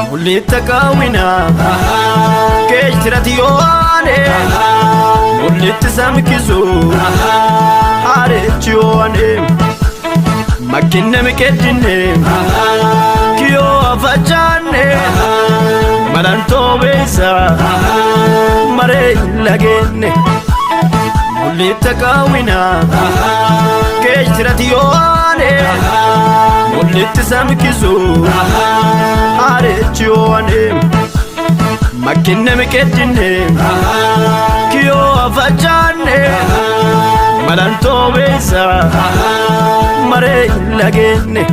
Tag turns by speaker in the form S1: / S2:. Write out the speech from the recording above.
S1: mul'ittakawina keeshtiratiyoane mul'ittisamkisu arechiyoane makkinne miqeddinne kiyo afachanne malantobeisa mare lagenne mul'ittakawina keeshtiratiyoane mul'ittisamkisu arechiyoane makkinne miqeddinne kiyo afachanne malantobeisa mare lagenne